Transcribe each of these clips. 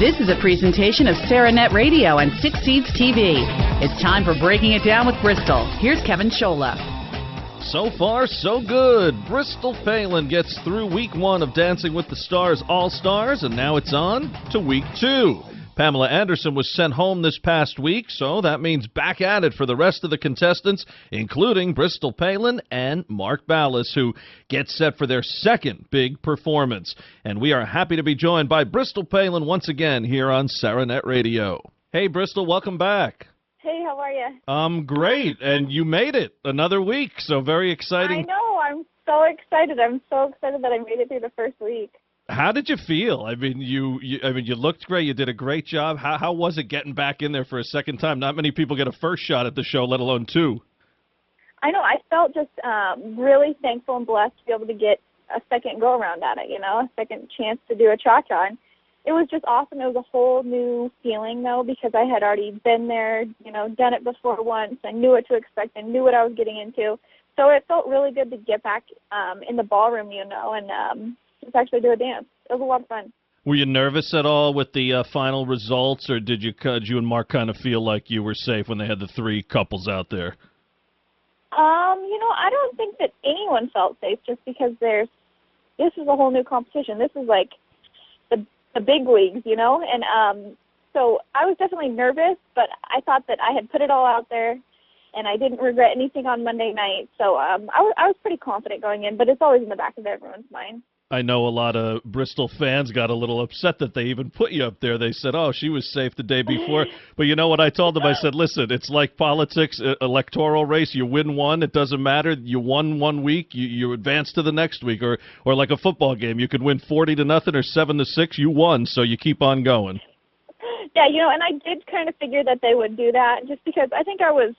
This is a presentation of SaraNet Radio and Six Seeds TV. It's time for Breaking It Down with Bristol. Here's Kevin Scholla. So far, so good. Bristol Palin gets through week 1 of Dancing with the Stars All-Stars, and now it's on to week 2. Pamela Anderson was sent home this past week, so that means back at it for the rest of the contestants, including Bristol Palin and Mark Ballas, who get set for their second big performance. And we are happy to be joined by Bristol Palin once again here on SaraNet Radio. Hey, Bristol, welcome back. Hey, how are you? Great, and you made it another week, so very exciting. I know, I'm so excited. I'm so excited that I made it through the first week. How did you feel? I mean, you looked great. You did a great job. How was it getting back in there for a second time? Not many people get a first shot at the show, let alone 2. I know. I felt just really thankful and blessed to be able to get a second go-around at it, a second chance to do a cha-cha. And it was just awesome. It was a whole new feeling, though, because I had already been there, done it before once. I knew what to expect and knew what I was getting into. So it felt really good to get back in the ballroom, and just actually do a dance. It was a lot of fun. Were you nervous at all with the final results, or did you and Mark kind of feel like you were safe when they had the 3 couples out there? I don't think that anyone felt safe just because this is a whole new competition. This is like the big leagues, and so I was definitely nervous, but I thought that I had put it all out there, and I didn't regret anything on Monday night. So I was pretty confident going in, but it's always in the back of everyone's mind. I know a lot of Bristol fans got a little upset that they even put you up there. They said, oh, she was safe the day before. But you know what I told them? I said, listen, it's like politics, electoral race. You win one, it doesn't matter. You won 1 week, you advance to the next week. Or like a football game, you could win 40-0 or 7-6. You won, so you keep on going. Yeah, and I did kind of figure that they would do that just because I think I was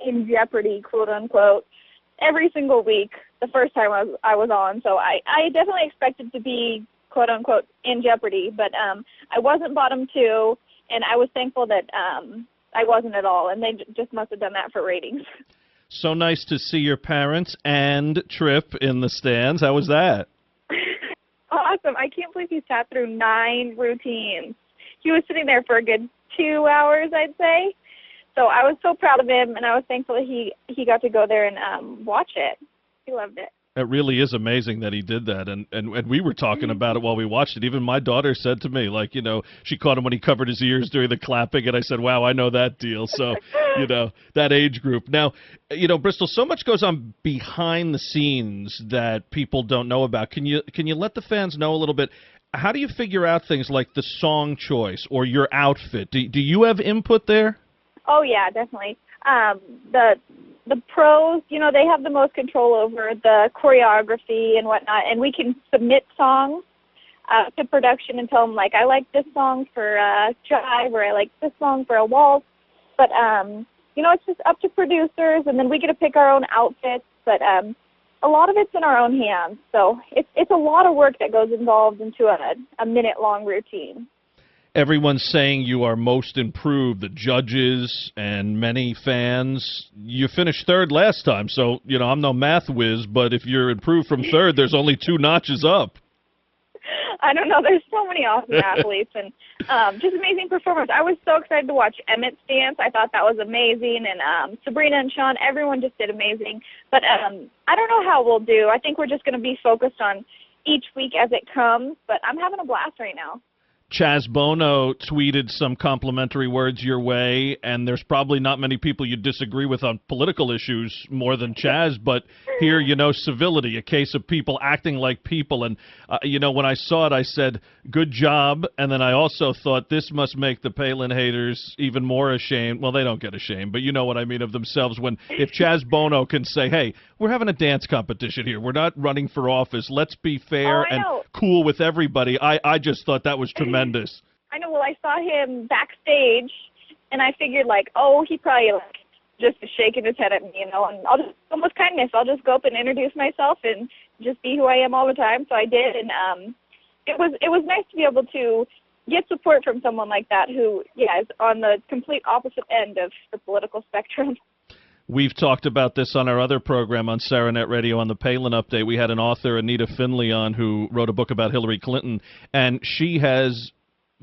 in jeopardy, quote unquote, every single week the first time I was on. So I definitely expected to be, quote unquote, in jeopardy, but I wasn't bottom 2, and I was thankful that I wasn't at all, and they just must have done that for ratings. So nice to see your parents and Tripp in the stands. How was that? Awesome. I can't believe he sat through 9 routines. He was sitting there for a good 2 hours, I'd say. So I was so proud of him, and I was thankful that he got to go there and watch it. He loved it. It really is amazing that he did that, and we were talking about it while we watched it. Even my daughter said to me, she caught him when he covered his ears during the clapping, and I said, wow, I know that deal. So, that age group. Now, Bristol, so much goes on behind the scenes that people don't know about. Can you let the fans know a little bit? How do you figure out things like the song choice or your outfit? Do you have input there? Oh, yeah, definitely. The pros, they have the most control over the choreography and whatnot, and we can submit songs to production and tell them, I like this song for a jive or I like this song for a waltz. But, it's just up to producers, and then we get to pick our own outfits. But a lot of it's in our own hands. So it's a lot of work that goes involved into a minute-long routine. Everyone's saying you are most improved, the judges and many fans. You finished 3rd last time, so, I'm no math whiz, but if you're improved from 3rd, there's only 2 notches up. I don't know. There's so many awesome athletes and just amazing performers. I was so excited to watch Emmett's dance. I thought that was amazing. And Sabrina and Sean, everyone just did amazing. But I don't know how we'll do. I think we're just going to be focused on each week as it comes. But I'm having a blast right now. Chaz Bono tweeted some complimentary words your way, and there's probably not many people you disagree with on political issues more than Chaz, but here, civility, a case of people acting like people. And, when I saw it, I said, good job, and then I also thought this must make the Palin haters even more ashamed. Well, they don't get ashamed, but you know what I mean, of themselves. If Chaz Bono can say, hey, we're having a dance competition here, we're not running for office, let's be fair and cool with everybody. I just thought that was tremendous. I know. Well, I saw him backstage, and I figured, he probably just shaking his head at me, and I'll just, with kindness, I'll just go up and introduce myself and just be who I am all the time. So I did, and it was nice to be able to get support from someone like that who, is on the complete opposite end of the political spectrum. We've talked about this on our other program on SaraNet Radio on the Palin Update. We had an author, Anita Finley, on who wrote a book about Hillary Clinton, and she has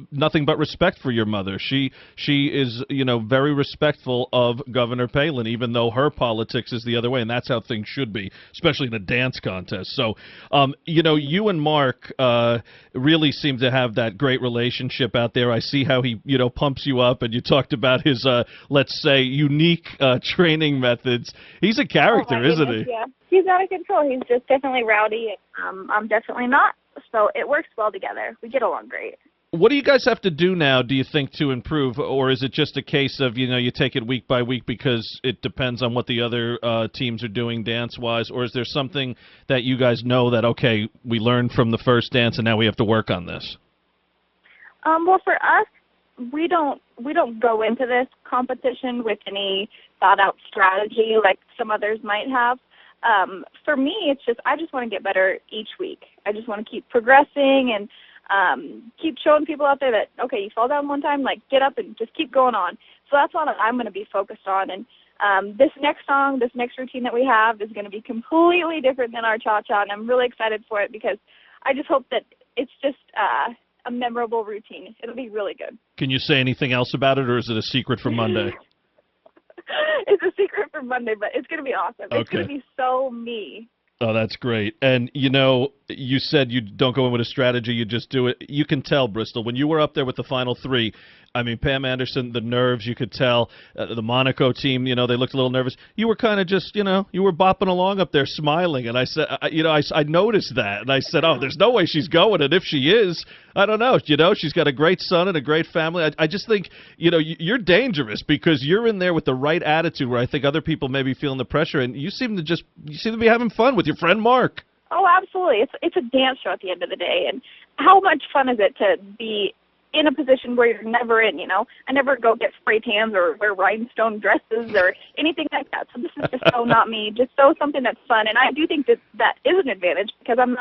nothing but respect for your mother. She is, very respectful of Governor Palin, even though her politics is the other way, and that's how things should be, especially in a dance contest. So, you and Mark really seem to have that great relationship out there. I see how he, pumps you up, and you talked about his, let's say, unique training methods. He's a character, isn't he? Yeah, he's out of control. He's just definitely rowdy. I'm definitely not, so it works well together. We get along great. What do you guys have to do now, do you think, to improve? Or is it just a case of, you take it week by week because it depends on what the other teams are doing dance-wise? Or is there something that you guys know that, okay, we learned from the first dance and now we have to work on this? Well, for us, we don't go into this competition with any thought-out strategy like some others might have. For me, it's just I just want to get better each week. I just want to keep progressing and keep showing people out there that, okay, you fall down one time, like, get up and just keep going on. So that's what I'm going to be focused on. And this next song, this next routine that we have is going to be completely different than our cha-cha, and I'm really excited for it because I just hope that it's just a memorable routine. It'll be really good. Can you say anything else about it, or is it a secret for Monday? It's a secret for Monday, but it's going to be awesome. Okay. It's going to be so me. Oh, that's great. And, you said you don't go in with a strategy, you just do it. You can tell, Bristol, when you were up there with the final three, I mean, Pam Anderson, the nerves, you could tell. The Monaco team, they looked a little nervous. You were kind of just, you were bopping along up there smiling. And I said, I noticed that. And I said, oh, there's no way she's going. And if she is, I don't know. She's got a great son and a great family. I just think, you're dangerous because you're in there with the right attitude where I think other people may be feeling the pressure. And you seem to be having fun with your friend Mark. Oh, absolutely. It's a dance show at the end of the day. And how much fun is it to be in a position where you're never in, I never go get spray tans or wear rhinestone dresses or anything like that. So this is just so not me, just so something that's fun. And I do think that is an advantage because I'm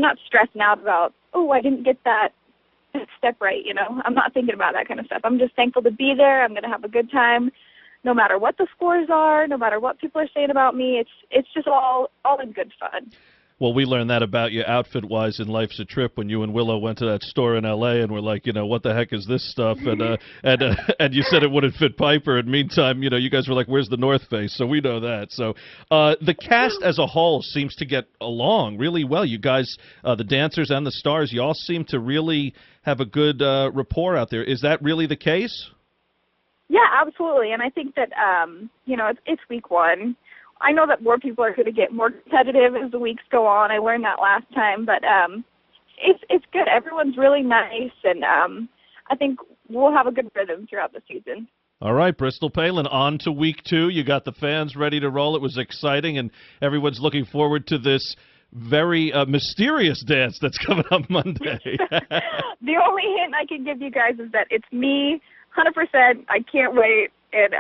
not stressing out about, oh, I didn't get that step right, I'm not thinking about that kind of stuff. I'm just thankful to be there. I'm going to have a good time no matter what the scores are, no matter what people are saying about me. It's just all in good fun. Well, we learned that about you outfit-wise in Life's a Trip when you and Willow went to that store in L.A. and were like, what the heck is this stuff? And you said it wouldn't fit Piper. And meantime, you guys were like, where's the North Face? So we know that. So the cast as a whole seems to get along really well. You guys, the dancers and the stars, you all seem to really have a good rapport out there. Is that really the case? Yeah, absolutely. And I think that, it's week one. I know that more people are going to get more competitive as the weeks go on. I learned that last time, but it's good. Everyone's really nice, and I think we'll have a good rhythm throughout the season. All right, Bristol Palin, on to week 2. You got the fans ready to roll. It was exciting, and everyone's looking forward to this very mysterious dance that's coming up Monday. The only hint I can give you guys is that it's me, 100%. I can't wait, and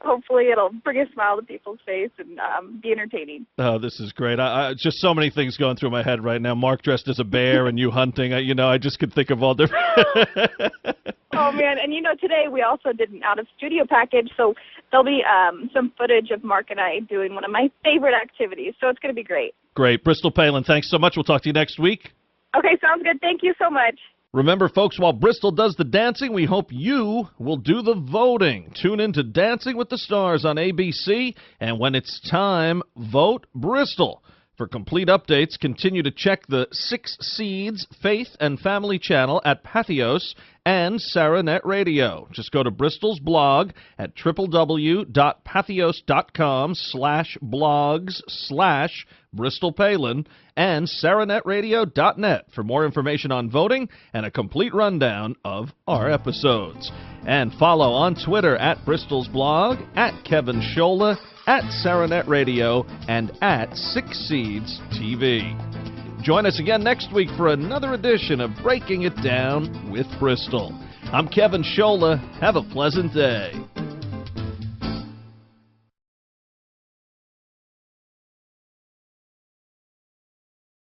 hopefully it'll bring a smile to people's face and be entertaining. Oh, this is great. I just so many things going through my head right now. Mark dressed as a bear and you hunting. I just could think of all different... Oh, man. And, today we also did an out-of-studio package, so there'll be some footage of Mark and I doing one of my favorite activities, so it's going to be great. Great. Bristol Palin, thanks so much. We'll talk to you next week. Okay, sounds good. Thank you so much. Remember, folks, while Bristol does the dancing, we hope you will do the voting. Tune in to Dancing with the Stars on ABC, and when it's time, vote Bristol. For complete updates, continue to check the 6 Seeds Faith and Family channel at Pathos and SarahNet Radio. Just go to Bristol's blog at www.pathos.com/blogs/Bristol Palin and SarahNetRadio.net for more information on voting and a complete rundown of our episodes. And follow on Twitter at Bristol's blog, at Kevin Scholla, at SarahNet Radio, and at 6 Seeds TV. Join us again next week for another edition of Breaking It Down with Bristol. I'm Kevin Scholla. Have a pleasant day.